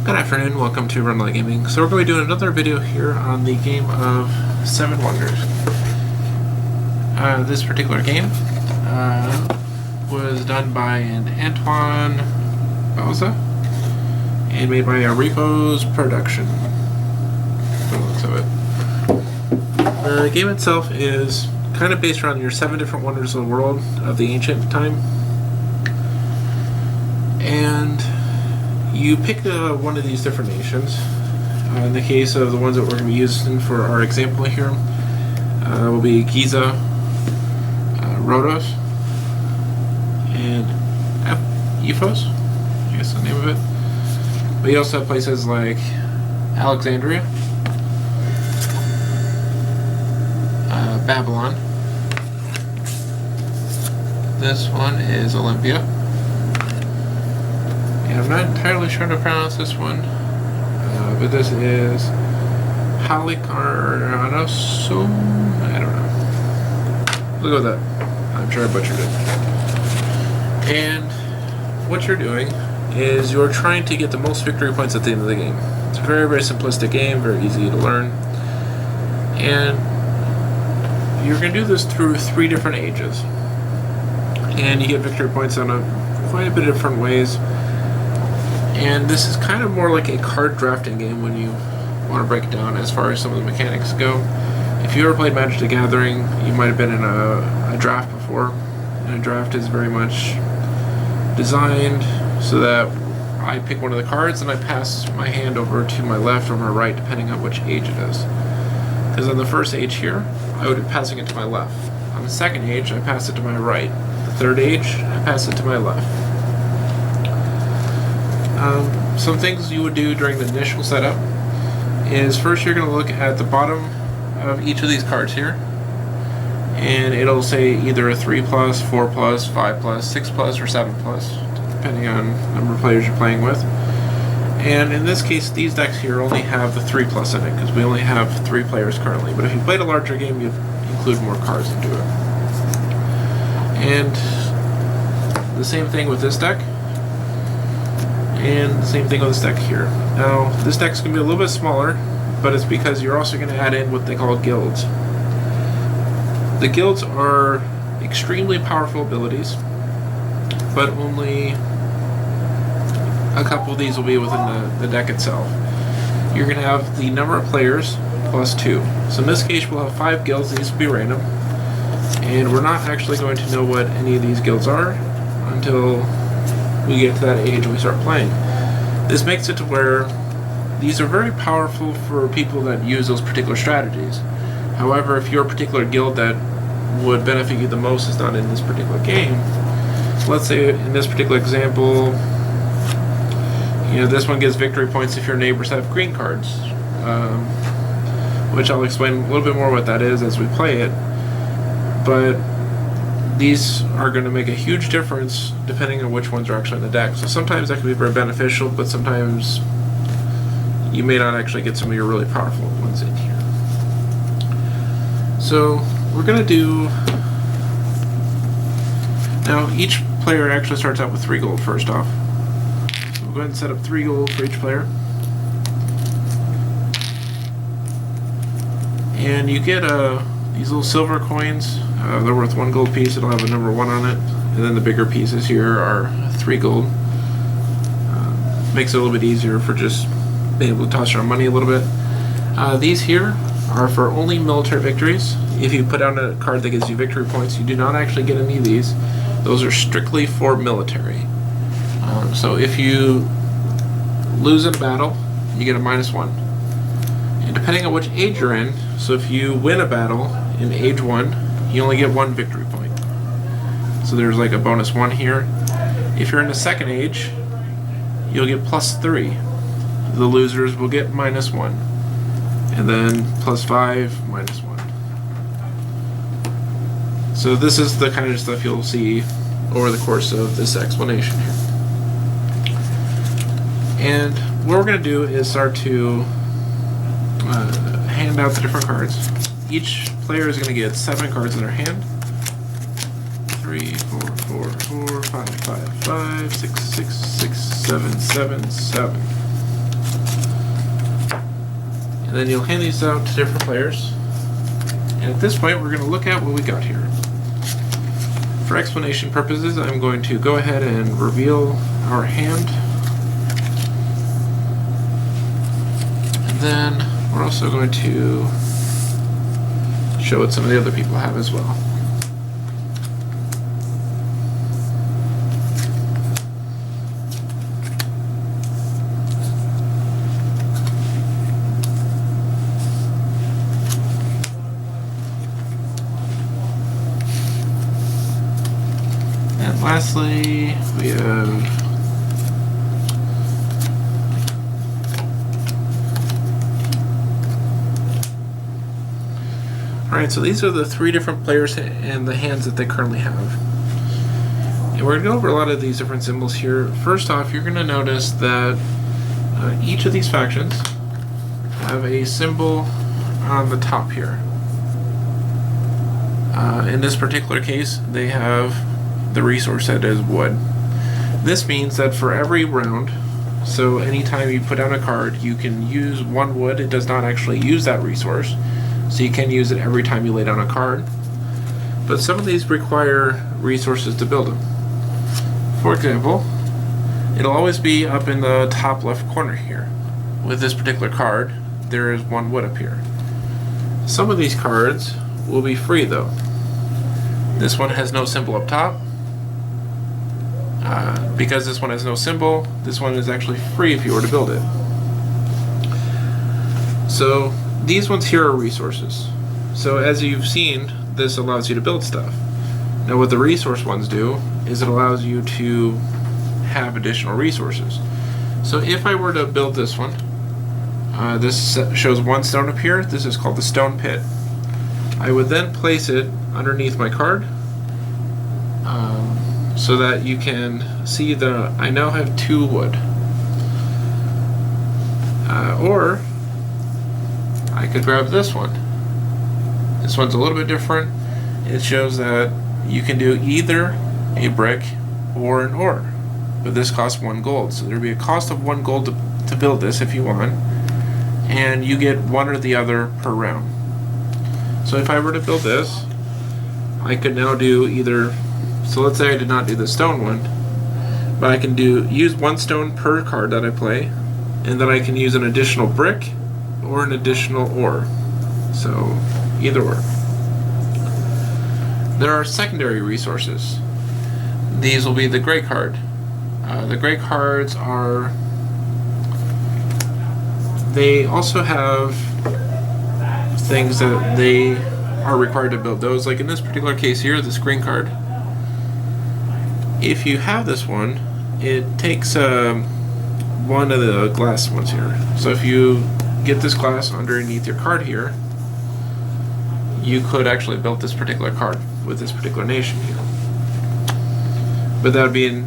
Good afternoon, welcome to Rundlii Gaming. So we're going to be doing another video here on the game of Seven Wonders. This particular game was done by an Antoine Bauza and made by Repo's Production. By the looks of it. The game itself is kind of based around your 7 different wonders of the world of the ancient time. And you pick one of these different nations. In the case of the ones that we're going to be using for our example here, will be Giza, Rhodos, and Ephos, I guess the name of it. But you also have places like Alexandria, Babylon. This one is Olympia. And I'm not entirely sure how to pronounce this one, but this is Halicarnaso. I don't know. Look at that. I'm sure I butchered it. And what you're doing is you're trying to get the most victory points at the end of the game. It's a very, very simplistic game, very easy to learn. And you're going to do this through 3 different ages. And you get victory points on quite a bit of different ways. And this is kind of more like a card drafting game when you want to break it down as far as some of the mechanics go. If you ever played Magic the Gathering, you might have been in a draft before. And a draft is very much designed so that I pick one of the cards and I pass my hand over to my left or my right depending on which age it is. Because on the first age here, I would be passing it to my left. On the second age, I pass it to my right. The third age, I pass it to my left. Some things you would do during the initial setup is first you're going to look at the bottom of each of these cards here, and it'll say either a 3+, 4+, 5+, 6+, or 7+, depending on the number of players you're playing with. And in this case, these decks here only have the 3+ in it because we only have 3 players currently. But if you played a larger game, you'd include more cards into it. And the same thing with this deck. And the same thing with this deck here. Now, this deck's going to be a little bit smaller, but it's because you're also going to add in what they call guilds. The guilds are extremely powerful abilities, but only a couple of these will be within the deck itself. You're going to have the number of players plus 2. So in this case, we'll have 5 guilds. These will be random. And we're not actually going to know what any of these guilds are until we get to that age and we start playing. This makes it to where these are very powerful for people that use those particular strategies. However, if your particular guild that would benefit you the most is not in this particular game, let's say in this particular example, this one gives victory points if your neighbors have green cards, which I'll explain a little bit more what that is as we play it. But these are going to make a huge difference depending on which ones are actually in the deck. So sometimes that can be very beneficial, but sometimes you may not actually get some of your really powerful ones in here. So we're going to do... Now each player actually starts out with 3 gold first off. So we'll go ahead and set up 3 gold for each player. And you get these little silver coins. They're worth 1 gold piece. It'll have a number 1 on it. And then the bigger pieces here are 3 gold. Makes it a little bit easier for just being able to toss around money a little bit. These here are for only military victories. If you put down a card that gives you victory points, you do not actually get any of these. Those are strictly for military. So if you lose in a battle, you get a -1. And depending on which age you're in, so if you win a battle in age 1, you only get 1 victory point. So there's like a bonus 1 here. If you're in the second age, you'll get +3. The losers will get -1. And then +5, -1. So this is the kind of stuff you'll see over the course of this explanation here. And what we're going to do is start to hand out the different cards. Each player is going to get 7 cards in their hand. 3, 4, 4, 4, 5, 5, 5, 6, 6, 6, 7, 7, 7. And then you'll hand these out to different players. And at this point, we're going to look at what we got here. For explanation purposes, I'm going to go ahead and reveal our hand. And then we're also going to show what some of the other people have as well. And lastly, we have Alright, so these are the 3 different players and the hands that they currently have. And we're going to go over a lot of these different symbols here. First off, you're going to notice that each of these factions have a symbol on the top here. In this particular case, they have the resource that is wood. This means that for every round, so anytime you put down a card, you can use 1 wood. It does not actually use that resource. So you can use it every time you lay down a card. But some of these require resources to build them. For example, it'll always be up in the top left corner here. With this particular card, there is 1 wood up here. Some of these cards will be free though. This one has no symbol up top. Because this one has no symbol, this one is actually free if you were to build it. So these ones here are resources. So as you've seen, this allows you to build stuff. Now what the resource ones do is it allows you to have additional resources. So if I were to build this one, this shows 1 stone up here. This is called the stone pit. I would then place it underneath my card so that you can see that I now have 2 wood. Or I could grab this one. This one's a little bit different. It shows that you can do either a brick or an ore, but this costs 1 gold. So there'd be a cost of 1 gold to build this if you want, and you get one or the other per round. So if I were to build this, I could now do either, so let's say I did not do the stone one, but I can use 1 stone per card that I play, and then I can use an additional brick or an additional ore. So either or. There are secondary resources. These will be the gray card. The gray cards are, they also have things that they are required to build. Those, like in this particular case here, this green card, if you have this one, it takes one of the glass ones here. So if you get this glass underneath your card here, you could actually build this particular card with this particular nation here. But that would be in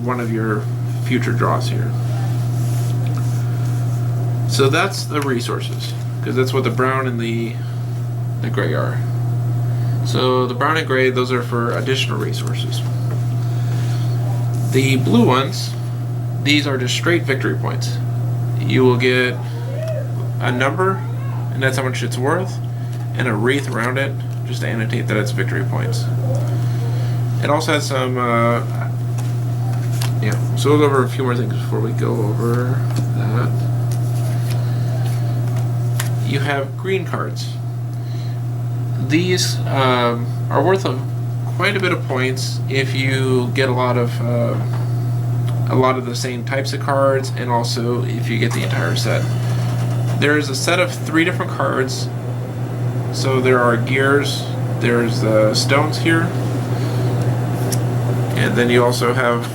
one of your future draws here. So that's the resources, because that's what the brown and the gray are. So the brown and gray, those are for additional resources. The blue ones, these are just straight victory points. You will get a number, and that's how much it's worth, and a wreath around it, just to annotate that it's victory points. It also has some, so we'll go over a few more things before we go over that. You have green cards. These are worth quite a bit of points if you get a lot of the same types of cards, and also if you get the entire set. There is a set of 3 different cards. So there are gears, there's the stones here, and then you also have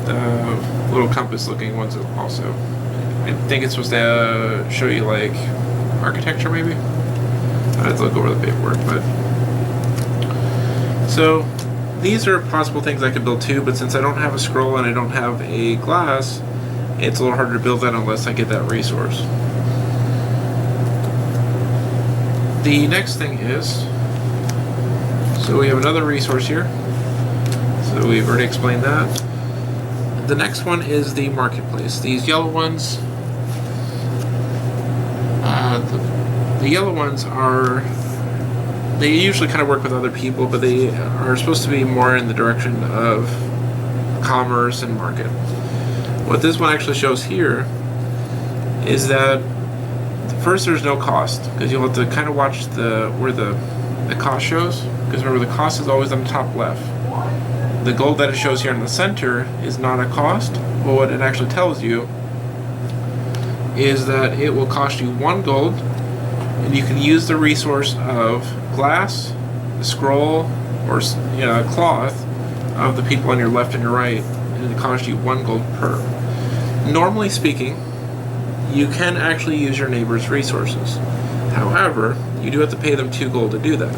the little compass looking ones also. I think it's supposed to show you like architecture maybe? I have to look over the paperwork, but so these are possible things I could build too, but since I don't have a scroll and I don't have a glass, it's a little harder to build that unless I get that resource. The next thing is, so we have another resource here. So we've already explained that. The next one is the marketplace. These yellow ones, The yellow ones they usually kind of work with other people, but they are supposed to be more in the direction of commerce and market. What this one actually shows here is that first there's no cost, because you'll have to kind of watch where the cost shows, because remember the cost is always on the top left. The gold that it shows here in the center is not a cost, but what it actually tells you is that it will cost you 1 gold, and you can use the resource of glass, the scroll, or cloth of the people on your left and your right, and it costs you 1 gold per. Normally speaking, you can actually use your neighbor's resources. However, you do have to pay them 2 gold to do that.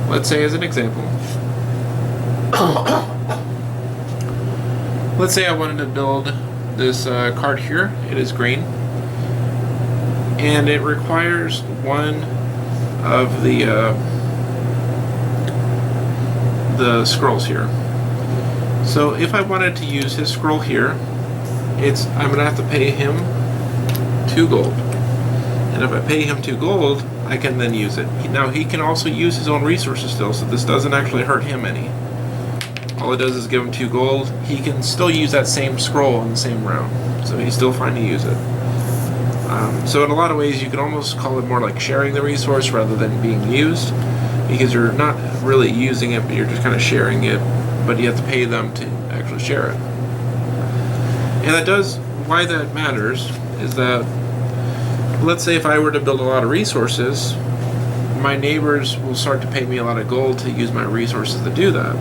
Let's say as an example, let's say I wanted to build this card here. It is green, and it requires 1 of the scrolls here. So if I wanted to use his scroll here, I'm gonna have to pay him 2 gold, and if I pay him 2 gold, I can then use it. Now he can also use his own resources still, so this doesn't actually hurt him any. All it does is give him 2 gold. He can still use that same scroll in the same round, so he's still fine to use it. So in a lot of ways, you can almost call it more like sharing the resource rather than being used, because you're not really using it, but you're just kind of sharing it, but you have to pay them to actually share it. And why that matters is that, let's say if I were to build a lot of resources, my neighbors will start to pay me a lot of gold to use my resources to do that.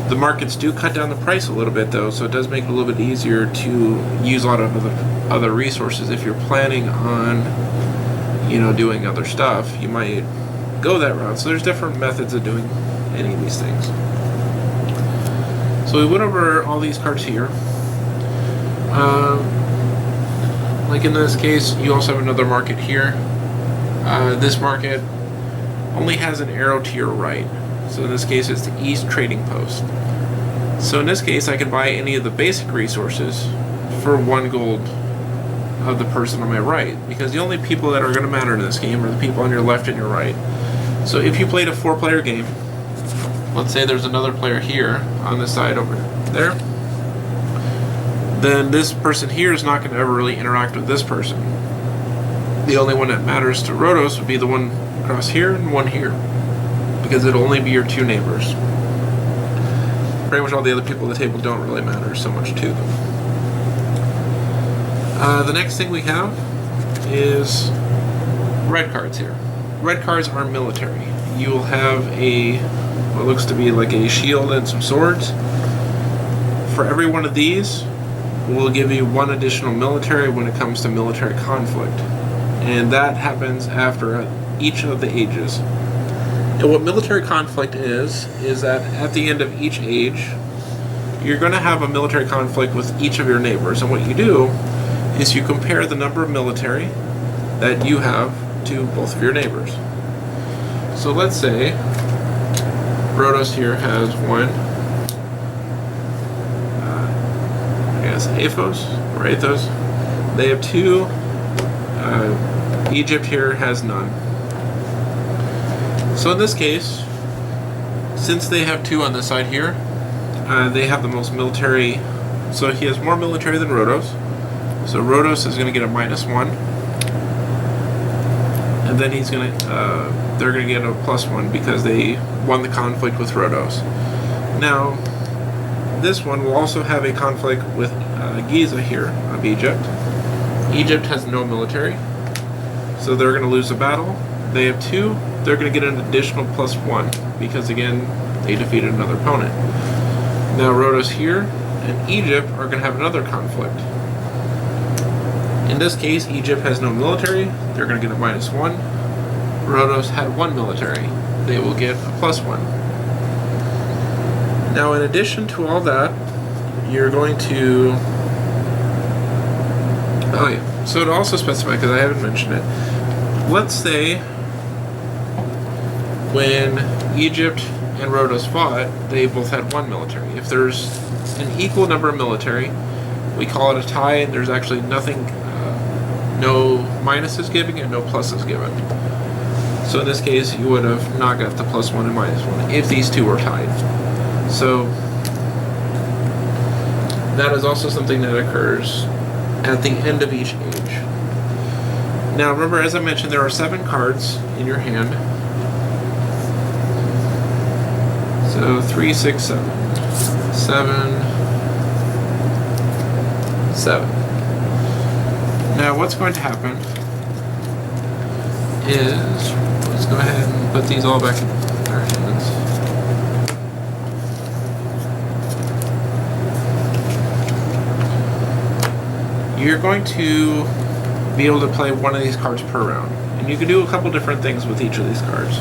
The markets do cut down the price a little bit though, so it does make it a little bit easier to use a lot of other resources. If you're planning on, doing other stuff, you might go that route. So there's different methods of doing any of these things. So we went over all these cards here. Like in this case, you also have another market here. This market only has an arrow to your right. So in this case, it's the East Trading Post. So in this case, I can buy any of the basic resources for 1 gold of the person on my right, because the only people that are going to matter in this game are the people on your left and your right. So if you played a 4-player game, let's say there's another player here on this side over there, then this person here is not going to ever really interact with this person. The only one that matters to Rhodos would be the one across here and one here, because it'll only be your 2 neighbors. Pretty much all the other people at the table don't really matter so much to them. The next thing we have is red cards here. Red cards are military. You will have what looks to be like a shield and some swords. For every one of these, we'll give you 1 additional military when it comes to military conflict. And that happens after each of the ages. And what military conflict is that at the end of each age, you're going to have a military conflict with each of your neighbors. And what you do is you compare the number of military that you have to both of your neighbors. So let's say Rhodos here has 1, Athos or Athos. They have 2. Egypt here has none. So in this case, since they have 2 on this side here, they have the most military. So he has more military than Rhodos. So Rhodos is going to get a -1, and then they're going to get a +1 because they won the conflict with Rhodos. Now, this one will also have a conflict with Giza here of Egypt. Egypt has no military, so they're going to lose the battle. They have 2. They're going to get an additional +1 because, again, they defeated another opponent. Now Rhodos here and Egypt are going to have another conflict. In this case, Egypt has no military. They're going to get a -1. Rhodos had 1 military. They will get a +1. Now, in addition to all that, you're going to... Oh yeah, so to also specify, because I haven't mentioned it, let's say when Egypt and Rhodos fought, they both had 1 military. If there's an equal number of military, we call it a tie, and there's actually no minus is given and no plus is given. So in this case, you would have not got the +1 and -1 if these two were tied. So that is also something that occurs at the end of each age. Now remember, as I mentioned, there are 7 cards in your hand. So 3, 6, 7. 7. Now what's going to happen is, let's go ahead and put these all back in our hands. You're going to be able to play one of these cards per round, and you can do a couple different things with each of these cards.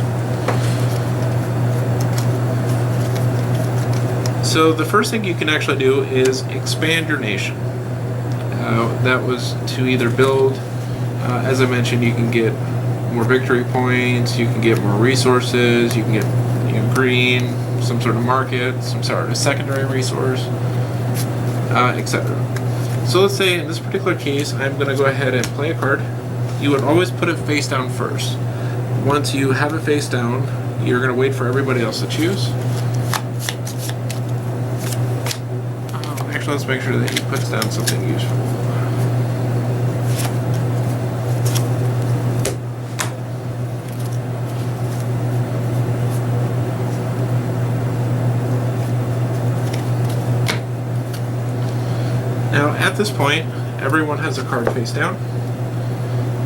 So the first thing you can actually do is expand your nation. That was to either build, as I mentioned, you can get more victory points, you can get more resources, you can get green, some sort of market, some sort of secondary resource, etc. So let's say in this particular case, I'm going to go ahead and play a card. You would always put it face down first. Once you have it face down, you're going to wait for everybody else to choose. Actually, let's make sure that he puts down something useful. Now, at this point, everyone has a card face down.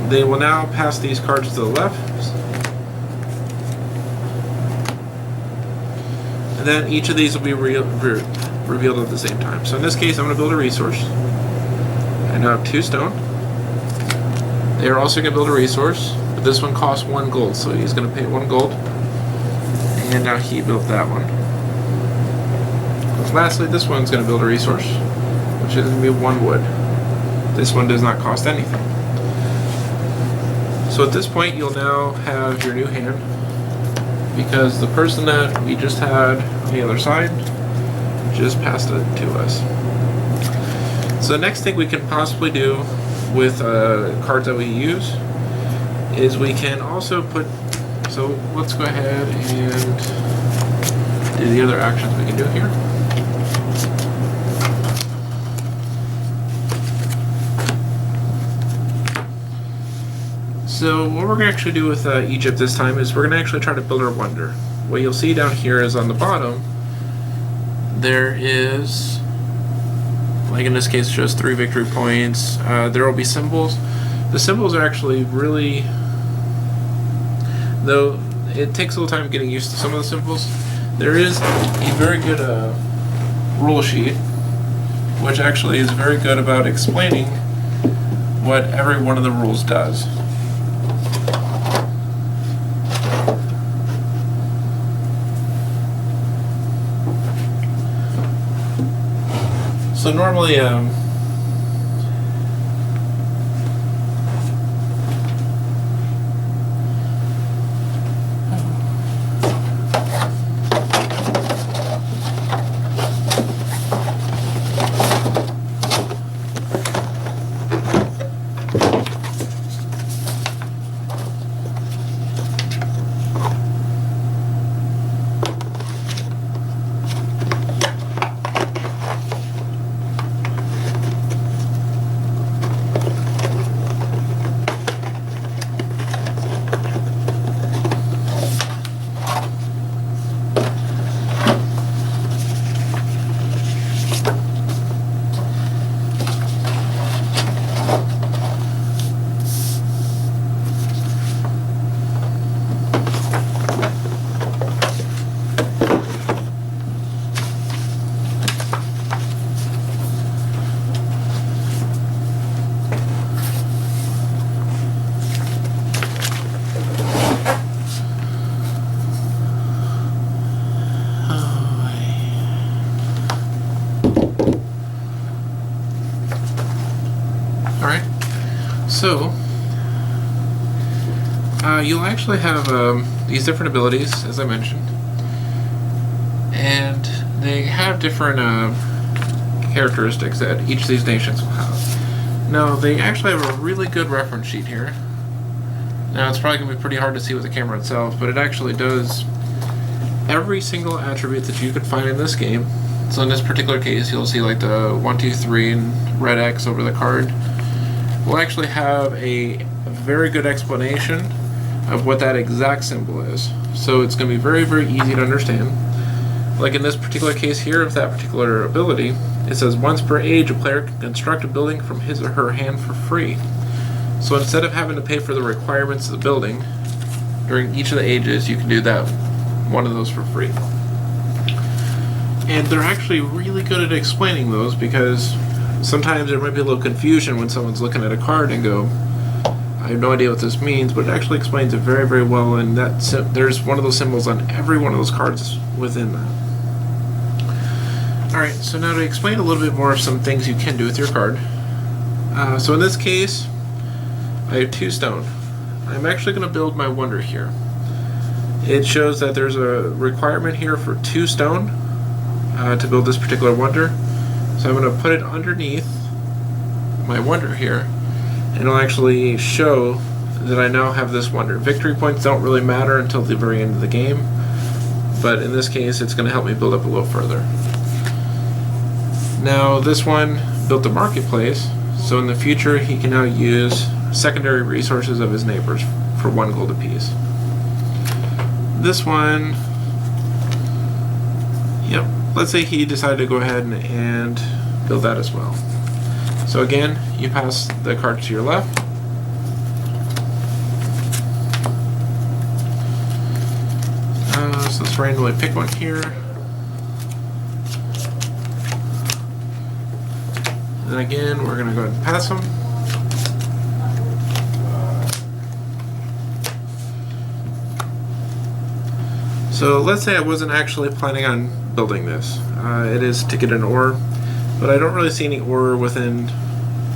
They will now pass these cards to the left. And then each of these will be revealed at the same time. So in this case, I'm going to build a resource. I now have 2 stone. They are also going to build a resource, but this one costs 1 gold, so he's going to pay 1 gold. And now he built that one. Lastly, this one's going to build a resource, which is going to be 1 wood. This one does not cost anything. So at this point, you'll now have your new hand, because the person that we just had on the other side just passed it to us. So the next thing we can possibly do with cards that we use is we can also put, so let's go ahead and do the other actions we can do here. So what we're going to actually do with Egypt this time is we're going to actually try to build our wonder. What you'll see down here is on the bottom, there is, like in this case, just 3 victory points. There will be symbols. The symbols are actually really, though it takes a little time getting used to some of the symbols, there is a very good rule sheet, which actually is very good about explaining what every one of the rules does. So normally, so you'll actually have these different abilities, as I mentioned, and they have different characteristics that each of these nations will have. Now, they actually have a really good reference sheet here. Now, it's probably going to be pretty hard to see with the camera itself, but it actually does every single attribute that you could find in this game. So in this particular case, you'll see like the 1, 2, 3 and red X over the card. We'll actually have a very good explanation of what that exact symbol is. So it's going to be very, very easy to understand. Like in this particular case here, of that particular ability, it says once per age, a player can construct a building from his or her hand for free. So instead of having to pay for the requirements of the building, during each of the ages, you can do that, one of those for free. And they're actually really good at explaining those, because sometimes there might be a little confusion when someone's looking at a card and go, I have no idea what this means, but it actually explains it very, very well, and there's one of those symbols on every one of those cards within that. Alright, so now to explain a little bit more of some things you can do with your card. So in this case, I have 2 stone. I'm actually going to build my wonder here. It shows that there's a requirement here for 2 stone to build this particular wonder. So I'm going to put it underneath my wonder here, and it'll actually show that I now have this wonder. Victory points don't really matter until the very end of the game, but in this case it's going to help me build up a little further. Now this one built the marketplace, so in the future he can now use secondary resources of his neighbors for 1 gold apiece. This one, yep, let's say he decided to go ahead and build that as well. So again, you pass the card to your left. So let's randomly pick one here. And again, we're going to go ahead and pass them. So let's say I wasn't actually planning on building this. It is to get an ore, but I don't really see any ore within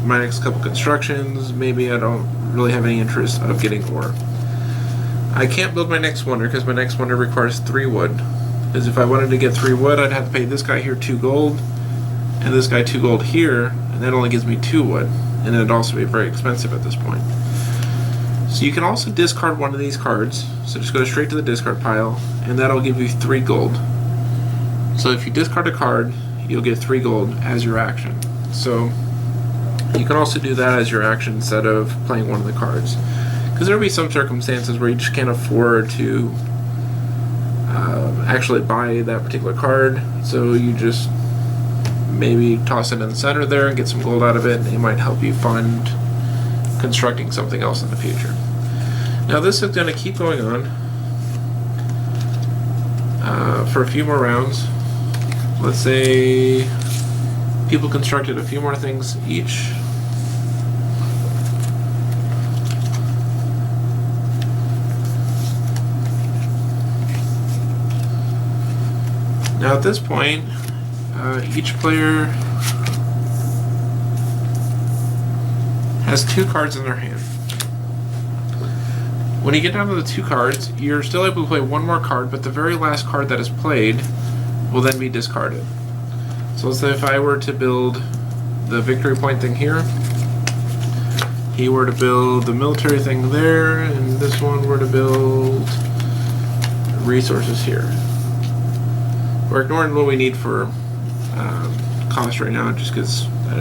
my next couple constructions. Maybe I don't really have any interest of getting ore. I can't build my next wonder because my next wonder requires 3 wood. Because if I wanted to get 3 wood, I'd have to pay this guy here 2 gold, and this guy 2 gold here, and that only gives me 2 wood, and it'd also be very expensive at this point. So you can also discard one of these cards. So just go straight to the discard pile, and that'll give you 3 gold. So if you discard a card, you'll get 3 gold as your action. So you can also do that as your action instead of playing one of the cards. Because there will be some circumstances where you just can't afford to actually buy that particular card, so you just maybe toss it in the center there and get some gold out of it, and it might help you fund constructing something else in the future. Now this is going to keep going on for a few more rounds. Let's say people constructed a few more things each. Now at this point, each player has 2 cards in their hand. When you get down to the 2 cards, you're still able to play 1 more card, but the very last card that is played will then be discarded. So let's say if I were to build the victory point thing here, he were to build the military thing there, and this one were to build resources here. We're ignoring what we need for cost right now, just because I'm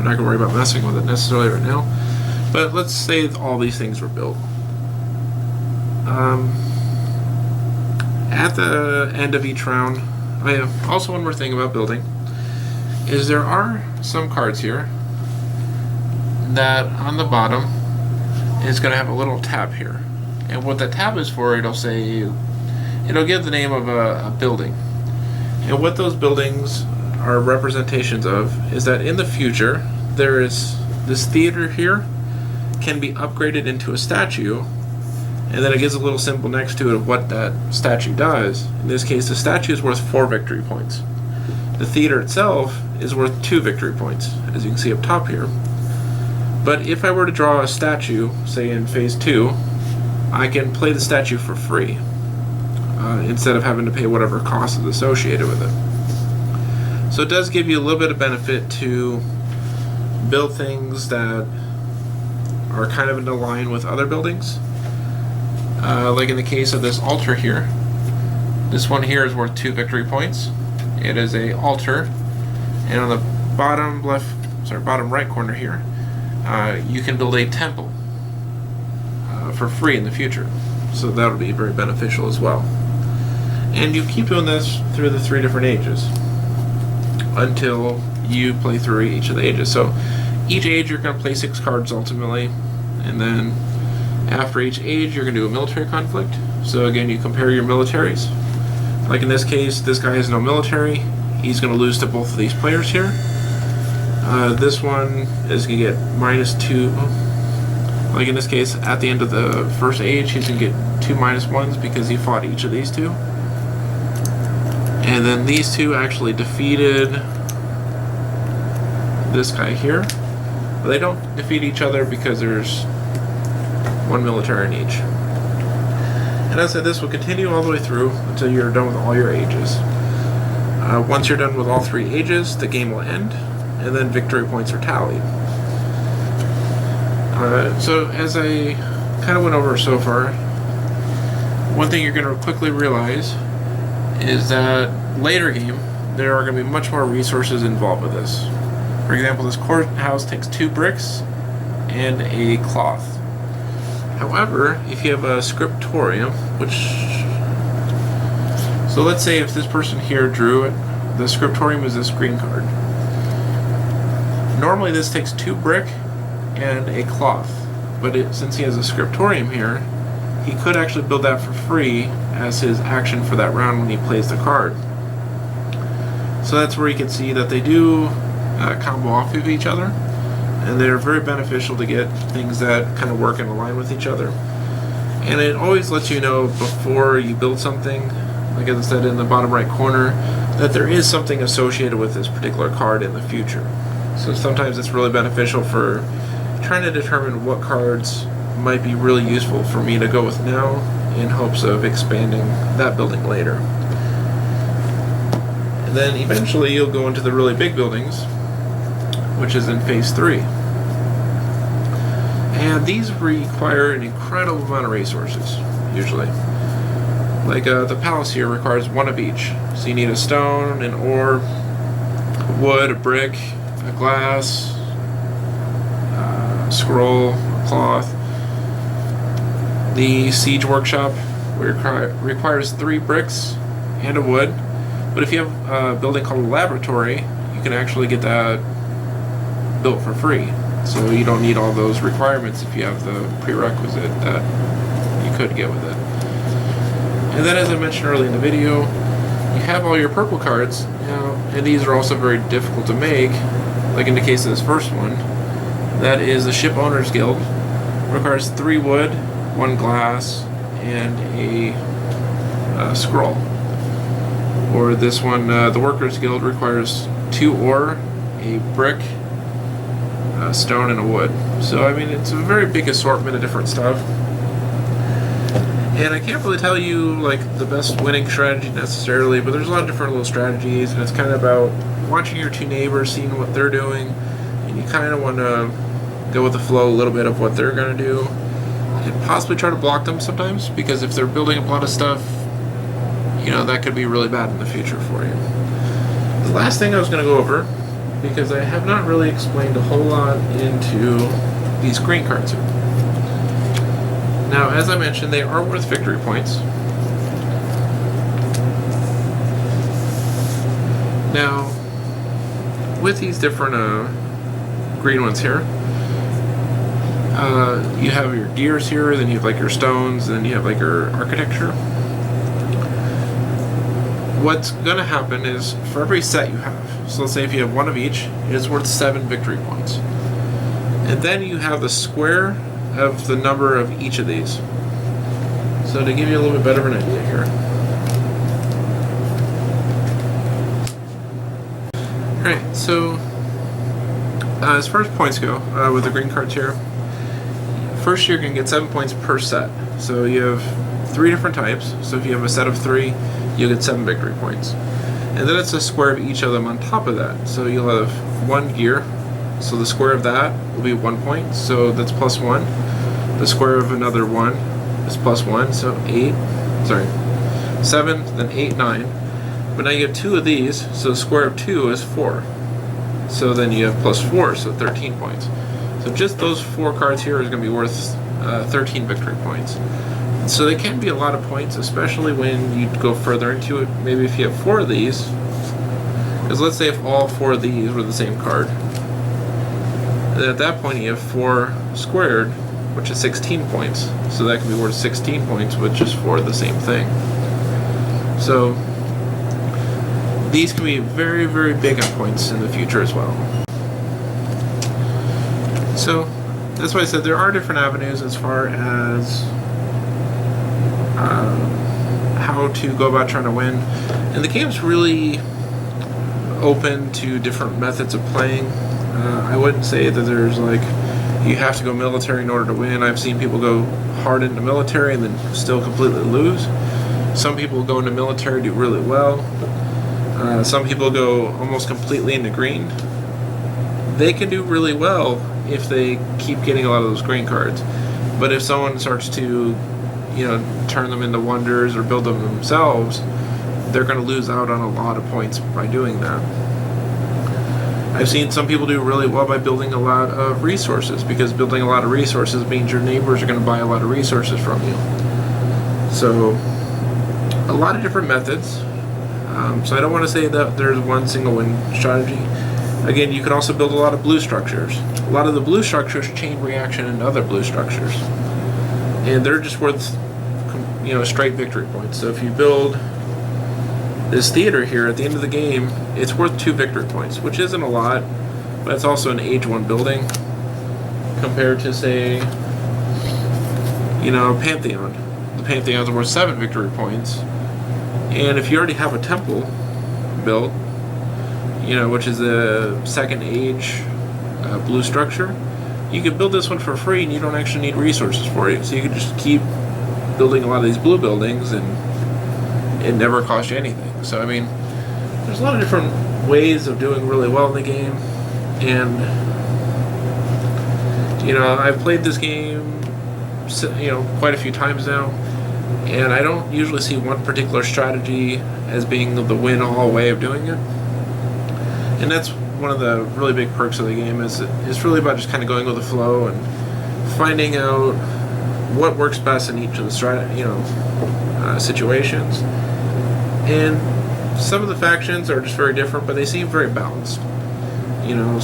not going to worry about messing with it necessarily right now. But let's say all these things were built. At the end of each round, I have also one more thing about building, is there are some cards here that on the bottom is going to have a little tab here. And what that tab is for, it'll give the name of a building. And what those buildings are representations of is that in the future, there is this theater here can be upgraded into a statue, and then it gives a little symbol next to it of what that statue does. In this case, the statue is worth 4 victory points. The theater itself is worth 2 victory points, as you can see up top here. But if I were to draw a statue, say in phase 2, I can play the statue for free, instead of having to pay whatever cost is associated with it. So it does give you a little bit of benefit to build things that are kind of in line with other buildings. Like in the case of this altar here. This one here is worth 2 victory points. It is a altar, and on the bottom right corner here, you can build a temple for free in the future. So that'll be very beneficial as well. And you keep doing this through the 3 different ages until you play through each of the ages. So each age you're going to play 6 cards ultimately, and then after each age you're going to do a military conflict. So again, you compare your militaries. Like in this case, this guy has no military. He's going to lose to both of these players here. This one is going to get -2. Like in this case, at the end of the first age, he's going to get 2 -1s because he fought each of these 2. And then these 2 actually defeated this guy here. But they don't defeat each other because there's 1 military in each. And as I said, this will continue all the way through until you're done with all your ages. Once you're done with all 3 ages, the game will end, and then victory points are tallied. So as I kind of went over so far, one thing you're going to quickly realize is that later game, there are going to be much more resources involved with this. For example, this courthouse takes 2 bricks and a cloth. However, if you have a scriptorium, so let's say if this person here drew it, the scriptorium is this green card. Normally this takes 2 brick and a cloth, but since he has a scriptorium here, he could actually build that for free as his action for that round when he plays the card. So that's where you can see that they do combo off of each other, and they're very beneficial to get things that kind of work and align with each other. And it always lets you know before you build something, like I said in the bottom right corner, that there is something associated with this particular card in the future. So sometimes it's really beneficial for trying to determine what cards might be really useful for me to go with now in hopes of expanding that building later. And then eventually you'll go into the really big buildings, which is in phase 3. And these require an incredible amount of resources, usually. Like the palace here requires 1 of each. So you need a stone, an ore, a wood, a brick, a glass, a scroll, a cloth. The siege workshop requires 3 bricks and a wood. But if you have a building called a laboratory, you can actually get that built for free. So you don't need all those requirements if you have the prerequisite that you could get with it. And then, as I mentioned earlier in the video, you have all your purple cards now, and these are also very difficult to make. Like in the case of this first one, that is the Ship Owners Guild. It requires 3 wood, 1 glass, and a scroll. Or this one, the Workers Guild, requires 2 ore, a brick, a stone, and a wood. So I mean, it's a very big assortment of different stuff. And I can't really tell you like the best winning strategy necessarily, but there's a lot of different little strategies, and it's kind of about watching your 2 neighbors, seeing what they're doing, and you kind of want to go with the flow a little bit of what they're going to do, and possibly try to block them sometimes, because if they're building a lot of stuff, you know, that could be really bad in the future for you. The last thing I was going to go over, because I have not really explained a whole lot into these green cards here. Now, as I mentioned, they are worth victory points. Now, with these different green ones here, you have your gears here, then you have like your stones, and then you have like your architecture. What's going to happen is for every set you have, so let's say if you have 1 of each, it is worth 7 victory points. And then you have the square of the number of each of these. So to give you a little bit better of an idea here. Alright, so as far as points go, with the green cards here, first you're going to get 7 points per set. So you have 3 different types. So if you have a set of 3, you'll get 7 victory points. And then it's a square of each of them on top of that. So you'll have 1 gear, So the square of that will be 1 point, so that's plus 1. The square of another 1 is plus 1, so 7, then 8, 9. But now you have 2 of these, so the square of 2 is 4. So then you have plus 4, so 13 points. So just those 4 cards here is going to be worth 13 victory points. So they can be a lot of points, especially when you go further into it. Maybe if you have 4 of these, because let's say if all 4 of these were the same card, then at that point you have 4 squared, which is 16 points. So that can be worth 16 points with just 4 of the same thing. So these can be very, very big on points in the future as well. So that's why I said there are different avenues as far as how to go about trying to win. And the game's really open to different methods of playing. I wouldn't say that there's like, you have to go military in order to win. I've seen people go hard into military and then still completely lose. Some people go into military, do really well. Some people go almost completely into green. They can do really well if they keep getting a lot of those green cards. But if someone starts to, turn them into wonders or build them themselves, they're going to lose out on a lot of points by doing that. I've seen some people do really well by building a lot of resources, because building a lot of resources means your neighbors are going to buy a lot of resources from you. So a lot of different methods. So I don't want to say that there's one single win strategy. Again, you can also build a lot of blue structures. A lot of the blue structures chain reaction into other blue structures, and they're just worth straight victory points. So if you build this theater here at the end of the game, it's worth 2 victory points, which isn't a lot, but it's also an age 1 building compared to, say, Pantheon. The Pantheons are worth 7 victory points. And if you already have a temple built, which is a second age blue structure, you can build this one for free and you don't actually need resources for it. So you can just keep building a lot of these blue buildings and it never costs you anything. So I mean, there's a lot of different ways of doing really well in the game. And I've played this game quite a few times now, and I don't usually see one particular strategy as being the win-all way of doing it. And that's one of the really big perks of the game, is it's really about just kind of going with the flow and finding out what works best in each of the situations. And some of the factions are just very different, but they seem very balanced.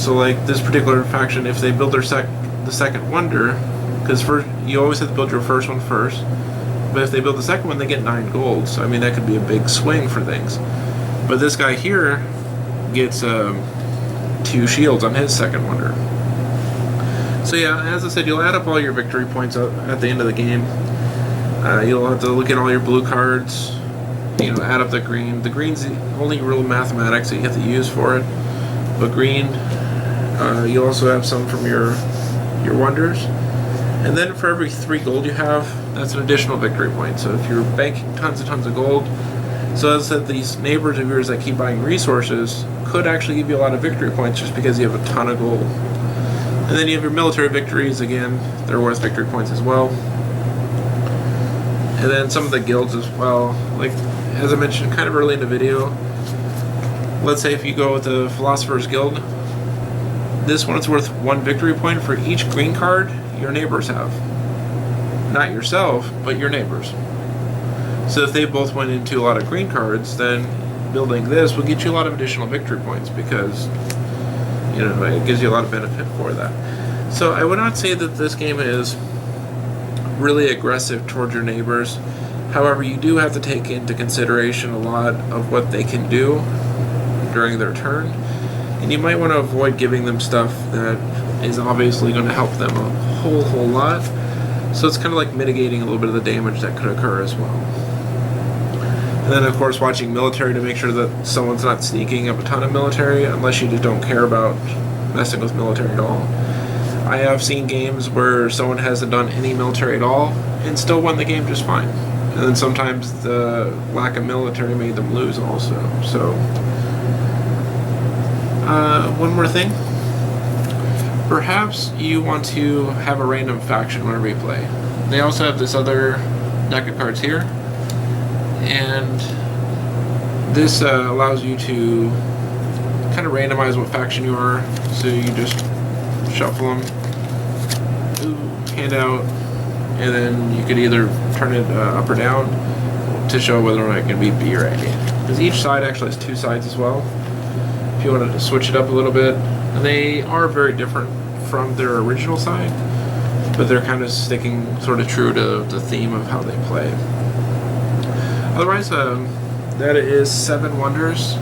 So like this particular faction, if they build the second wonder, because first you always have to build your first one first, but if they build the second one, they get 9 gold. So I mean, that could be a big swing for things. But this guy here gets 2 shields on his second wonder. So yeah, as I said, you'll add up all your victory points at the end of the game. You'll have to look at all your blue cards, add up the green. The green's the only real mathematics that you have to use for it. But green, you also have some from your wonders. And then for every 3 gold you have, that's an additional victory point. So if you're banking tons and tons of gold, so as I said, these neighbors of yours that keep buying resources could actually give you a lot of victory points just because you have a ton of gold. And then you have your military victories. Again, they're worth victory points as well. And then some of the guilds as well. Like, as I mentioned kind of early in the video, let's say if you go with the Philosopher's Guild, this one is worth 1 victory point for each green card your neighbors have. Not yourself, but your neighbors. So if they both went into a lot of green cards, then building this will get you a lot of additional victory points, because it gives you a lot of benefit for that. So I would not say that this game is really aggressive towards your neighbors. However, you do have to take into consideration a lot of what they can do during their turn, and you might want to avoid giving them stuff that is obviously going to help them a whole lot. So it's kind of like mitigating a little bit of the damage that could occur as well. And then, of course, watching military to make sure that someone's not sneaking up a ton of military, unless you just don't care about messing with military at all. I have seen games where someone hasn't done any military at all and still won the game just fine. And then sometimes the lack of military made them lose also. So, one more thing. Perhaps you want to have a random faction whenever you play. They also have this other deck of cards here, and this allows you to kind of randomize what faction you are. So you just shuffle them, hand out, and then you could either turn it up or down to show whether or not it can be B or A. Because each side actually has two sides as well. If you wanted to switch it up a little bit, and they are very different from their original side, but they're kind of sticking sort of true to the theme of how they play. Otherwise, that is 7 Wonders.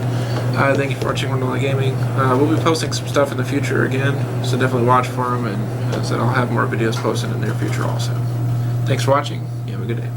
Thank you for watching Rundlii Gaming. We'll be posting some stuff in the future again, so definitely watch for them, and as I said, I'll have more videos posted in the near future also. Thanks for watching. You have a good day.